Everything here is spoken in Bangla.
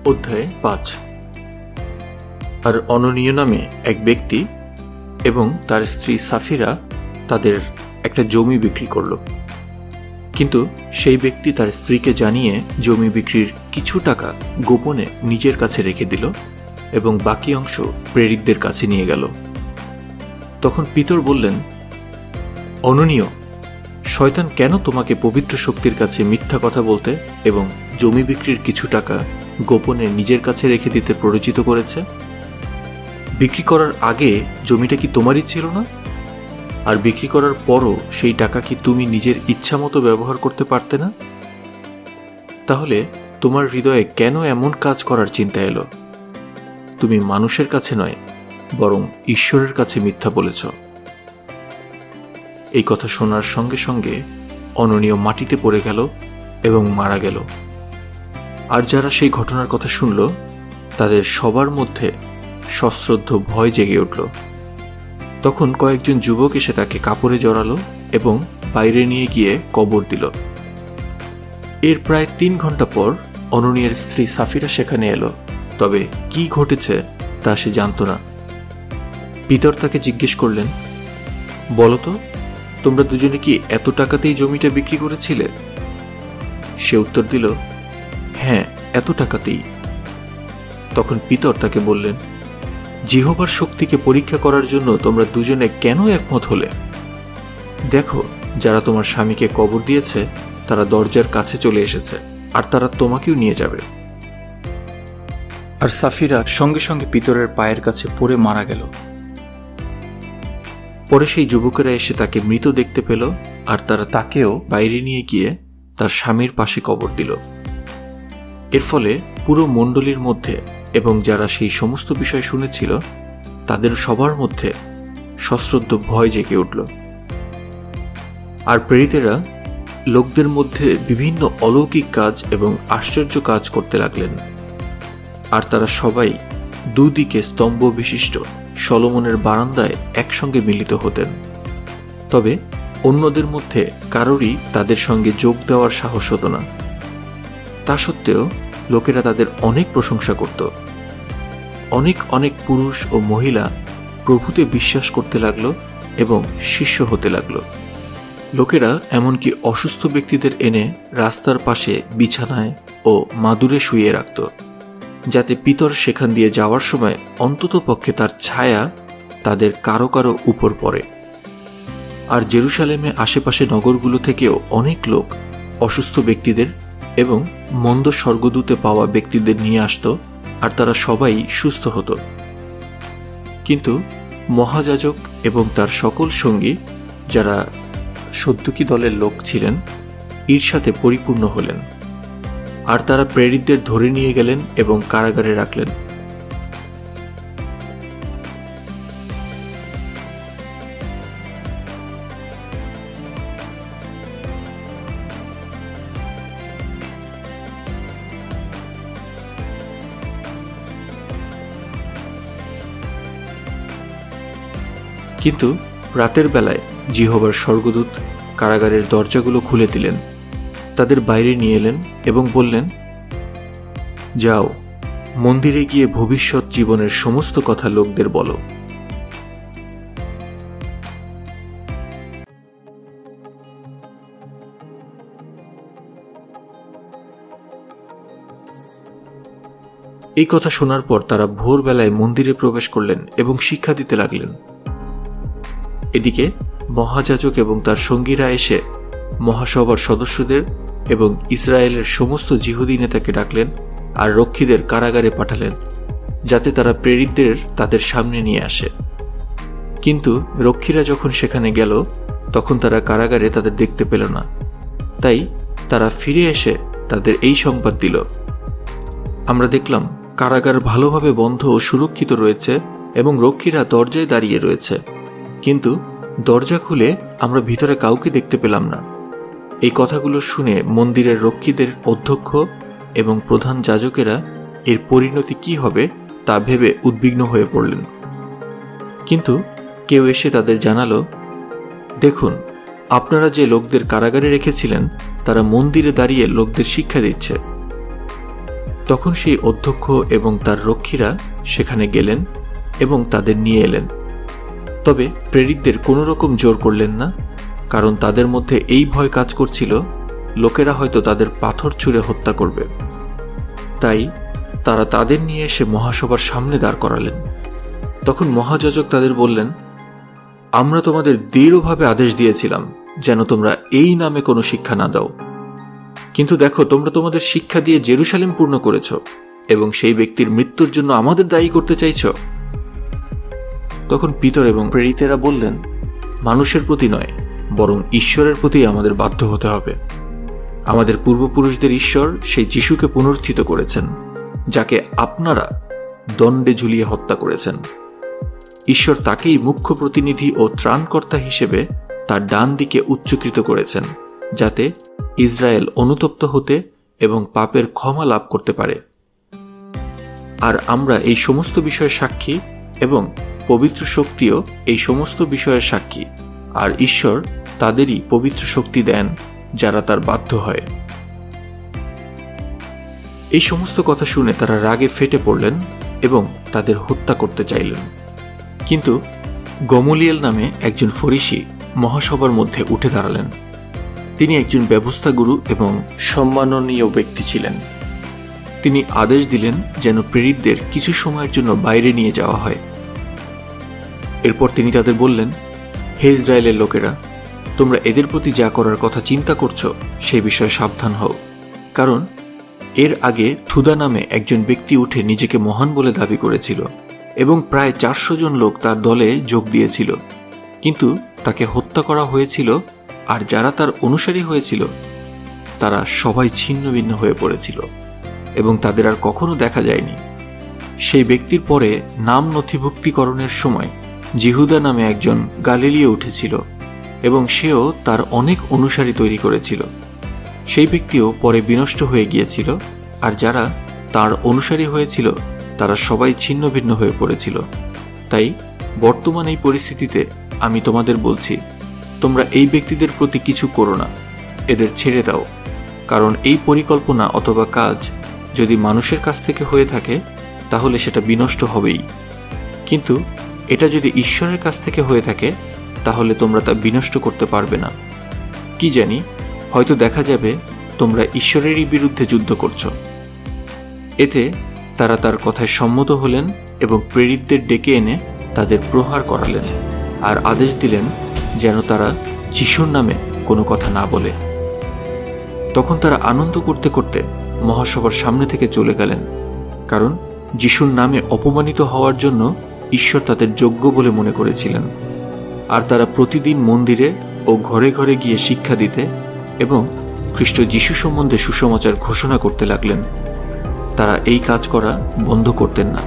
অধ্যায় ৫। আর অননীয় নামে এক ব্যক্তি এবং তার স্ত্রী সাফিরা তাদের একটা জমি বিক্রি করল। কিন্তু সেই ব্যক্তি তার স্ত্রীকে জানিয়ে জমি বিক্রির কিছু টাকা গোপনে নিজের কাছে রেখে দিল এবং বাকি অংশ প্রেরিতদের কাছে নিয়ে গেল। তখন পিতর বললেন, অননীয়, শয়তান কেন তোমাকে পবিত্র শক্তির কাছে মিথ্যা কথা বলতে এবং জমি বিক্রির কিছু টাকা গোপনে নিজের কাছে রেখে দিতে প্ররোচিত করেছে? বিক্রি করার আগে জমিটা কি তোমারই ছিল না? আর বিক্রি করার পরও সেই টাকা কি তুমি নিজের ইচ্ছা মতো ব্যবহার করতে পারতে না? তাহলে তোমার হৃদয়ে কেন এমন কাজ করার চিন্তা এলো? তুমি মানুষের কাছে নয়, বরং ঈশ্বরের কাছে মিথ্যা বলেছ। এই কথা শোনার সঙ্গে সঙ্গে অননীয় মাটিতে পড়ে গেল এবং মারা গেল। আর যারা সেই ঘটনার কথা শুনল, তাদের সবার মধ্যে সশ্রদ্ধ ভয় জেগে উঠল। তখন কয়েকজন যুবক এসে তাকে কাপড়ে জড়ালো এবং বাইরে নিয়ে গিয়ে কবর দিল। এর প্রায় ৩ ঘন্টা পর অননীয়ের স্ত্রী সাফিরা সেখানে এলো, তবে কি ঘটেছে তা সে জানত না। পিতর তাকে জিজ্ঞেস করলেন, বলতো, তোমরা দুজনে কি এত টাকাতেই জমিটা বিক্রি করেছিলে? সে উত্তর দিল, হ্যাঁ, এত টাকাতেই। তখন পিতর তাকে বললেন, জিহোবার শক্তিকে পরীক্ষা করার জন্য তোমরা দুজনে কেন একমত হলে? দেখো, যারা তোমার স্বামীকে কবর দিয়েছে তারা দরজার কাছে চলে এসেছে, আর তারা তোমাকেও নিয়ে যাবে। আর সাফিরা সঙ্গে সঙ্গে পিতরের পায়ের কাছে পড়ে মারা গেল। পরে সেই যুবকেরা এসে তাকে মৃত দেখতে পেল, আর তারা তাকেও বাইরে নিয়ে গিয়ে তার স্বামীর পাশে কবর দিল। এর ফলে পুরো মণ্ডলীর মধ্যে এবং যারা সেই সমস্ত বিষয় শুনেছিল তাদের সবার মধ্যে সশ্রদ্ধ ভয় জেগে উঠল। আর প্রেরিতেরা লোকদের মধ্যে বিভিন্ন অলৌকিক কাজ এবং আশ্চর্য কাজ করতে লাগলেন। আর তারা সবাই দুদিকে স্তম্ভ বিশিষ্ট সলোমনের বারান্দায় একসঙ্গে মিলিত হতেন। তবে অন্যদের মধ্যে কারোরই তাদের সঙ্গে যোগ দেওয়ার সাহস হতো না। তা সত্ত্বেও লোকেরা তাদের অনেক প্রশংসা করত। অনেক অনেক পুরুষ ও মহিলা প্রভুতে বিশ্বাস করতে লাগলো এবং শিষ্য হতে লাগলো। লোকেরা এমনকি অসুস্থ ব্যক্তিদের এনে রাস্তার পাশে বিছানায় ও মাদুরে শুইয়ে রাখত, যাতে পিতর সেখান দিয়ে যাওয়ার সময় অন্তত পক্ষে তার ছায়া তাদের কারো কারো উপর পড়ে। আর জেরুসালেমে আশেপাশে নগরগুলো থেকেও অনেক লোক অসুস্থ ব্যক্তিদের এবং মন্দ স্বর্গদূতে পাওয়া ব্যক্তিদের নিয়ে আসত, আর তারা সবাই সুস্থ হতো। কিন্তু মহাযাজক এবং তার সকল সঙ্গী, যারা সদ্দুকী দলের লোক ছিলেন, ঈর্ষাতে পরিপূর্ণ হলেন। আর তারা প্রেরিতদের ধরে নিয়ে গেলেন এবং কারাগারে রাখলেন। কিন্তু রাতের বেলায় জিহোবার স্বর্গদূত কারাগারের দরজাগুলো খুলে দিলেন, তাদের বাইরে নিয়ে এলেন এবং বললেন, যাও, মন্দিরে গিয়ে ভবিষ্যৎ জীবনের সমস্ত কথা লোকদের বলো। এই কথা শোনার পর তারা ভোরবেলায় মন্দিরে প্রবেশ করলেন এবং শিক্ষা দিতে লাগলেন। এদিকে মহাযাজক এবং তার সঙ্গীরা এসে মহাসভার সদস্যদের এবং ইসরায়েলের সমস্ত জিহুদী নেতাকে ডাকলেন আর রক্ষীদের কারাগারে পাঠালেন, যাতে তারা প্রেরিতদের তাদের সামনে নিয়ে আসে। কিন্তু রক্ষীরা যখন সেখানে গেল, তখন তারা কারাগারে তাদের দেখতে পেল না। তাই তারা ফিরে এসে তাদের এই সংবাদ দিল, আমরা দেখলাম কারাগার ভালোভাবে বন্ধ ও সুরক্ষিত রয়েছে এবং রক্ষীরা দরজায় দাঁড়িয়ে রয়েছে, কিন্তু দরজা খুলে আমরা ভিতরে কাউকে দেখতে পেলাম না। এই কথাগুলো শুনে মন্দিরের রক্ষীদের অধ্যক্ষ এবং প্রধান যাজকেরা এর পরিণতি কি হবে তা ভেবে উদ্বিগ্ন হয়ে পড়লেন। কিন্তু কেউ এসে তাদের জানালো, দেখুন, আপনারা যে লোকদের কারাগারে রেখেছিলেন তারা মন্দিরে দাঁড়িয়ে লোকদের শিক্ষা দিচ্ছে। তখন সেই অধ্যক্ষ এবং তার রক্ষীরা সেখানে গেলেন এবং তাদের নিয়ে এলেন। তবে প্রেরিতদের কোনো রকম জোর করলেন না, কারণ তাদের মধ্যে এই ভয় কাজ করছিল লোকেরা হয়তো তাদের পাথর ছুঁড়ে হত্যা করবে। তাই তারা তাদের নিয়ে এসে মহাসভার সামনে দাঁড় করালেন। তখন মহাযাজক তাদের বললেন, আমরা তোমাদের দৃঢ়ভাবে আদেশ দিয়েছিলাম যেন তোমরা এই নামে কোনো শিক্ষা না দাও, কিন্তু দেখো তোমরা তোমাদের শিক্ষা দিয়ে জেরুসালেম পূর্ণ করেছ এবং সেই ব্যক্তির মৃত্যুর জন্য আমাদের দায়ী করতে চাইছ। তখন পিতর এবং প্রেরিতেরা বললেন, মানুষের প্রতি নয়, বরং ঈশ্বরের প্রতি আমাদের বাধ্য হতে হবে। আমাদের পূর্বপুরুষদের ঈশ্বর সেই যিশুকে পুনরুত্থিত করেছেন, যাকে আপনারা দণ্ডে ঝুলিয়ে হত্যা করেছেন। ঈশ্বর তাকেই মুখ্য প্রতিনিধি ও ত্রাণকর্তা হিসেবে তার ডান দিকে উচ্চকৃত করেছেন, যাতে ইসরায়েল অনুতপ্ত হতে এবং পাপের ক্ষমা লাভ করতে পারে। আর আমরা এই সমস্ত বিষয়ের সাক্ষী এবং পবিত্র শক্তিও এই সমস্ত বিষয়ের সাক্ষী, আর ঈশ্বর তাদেরই পবিত্র শক্তি দেন যারা তার বাধ্য হয়। এই সমস্ত কথা শুনে তারা রাগে ফেটে পড়লেন এবং তাদের হত্যা করতে চাইলেন। কিন্তু গমলিয়েল নামে একজন ফরিসি মহাসভার মধ্যে উঠে দাঁড়ালেন। তিনি একজন ব্যবস্থাগুরু এবং সম্মাননীয় ব্যক্তি ছিলেন। তিনি আদেশ দিলেন যেন প্রেরিতদের কিছু সময়ের জন্য বাইরে নিয়ে যাওয়া হয়। এরপর তিনি তাদের বললেন, হে ইসরায়েলের লোকেরা, তোমরা এদের প্রতি যা করার কথা চিন্তা করছো সেই বিষয়ে সাবধান হও, কারণ এর আগে থুদা নামে একজন ব্যক্তি উঠে নিজেকে মহান বলে দাবি করেছিল এবং প্রায় 400 জন লোক তার দলে যোগ দিয়েছিল, কিন্তু তাকে হত্যা করা হয়েছিল, আর যারা তার অনুসারী হয়েছিল তারা সবাই ছিন্ন ভিন্ন হয়ে পড়েছিল এবং তাদের আর কখনো দেখা যায়নি। সেই ব্যক্তির পরে নাম নথিভুক্তিকরণের সময় জিহুদা নামে একজন গালিলীয় উঠেছিল এবং সেও তার অনেক অনুসারী তৈরি করেছিল। সেই ব্যক্তিও পরে বিনষ্ট হয়ে গিয়েছিল, আর যারা তার অনুসারী হয়েছিল তারা সবাই ছিন্ন ভিন্ন হয়ে পড়েছিল। তাই বর্তমান এই পরিস্থিতিতে আমি তোমাদের বলছি, তোমরা এই ব্যক্তিদের প্রতি কিছু করো না, এদের ছেড়ে দাও, কারণ এই পরিকল্পনা অথবা কাজ যদি মানুষের কাছ থেকে হয়ে থাকে তাহলে সেটা বিনষ্ট হবেই, কিন্তু এটা যদি ঈশ্বরের কাছ থেকে হয়ে থাকে তাহলে তোমরা তা বিনষ্ট করতে পারবে না। কি জানি, হয়তো দেখা যাবে তোমরা ঈশ্বরেরই বিরুদ্ধে যুদ্ধ করছো। এতে তারা তার কথায় সম্মত হলেন এবং প্রেরিতদের ডেকে এনে তাদের প্রহার করালেন আর আদেশ দিলেন যেন তারা যিশুর নামে কোনো কথা না বলে। তখন তারা আনন্দ করতে করতে মহাসভার সামনে থেকে চলে গেলেন, কারণ যিশুর নামে অপমানিত হওয়ার জন্য ঈশ্বর তাদের যোগ্য বলে মনে করেছিলেন। আর তারা প্রতিদিন মন্দিরে ও ঘরে ঘরে গিয়ে শিক্ষা দিতে এবং খ্রিস্ট যিশু সম্বন্ধে সুসমাচার ঘোষণা করতে লাগলেন। তারা এই কাজ করা বন্ধ করতেন না।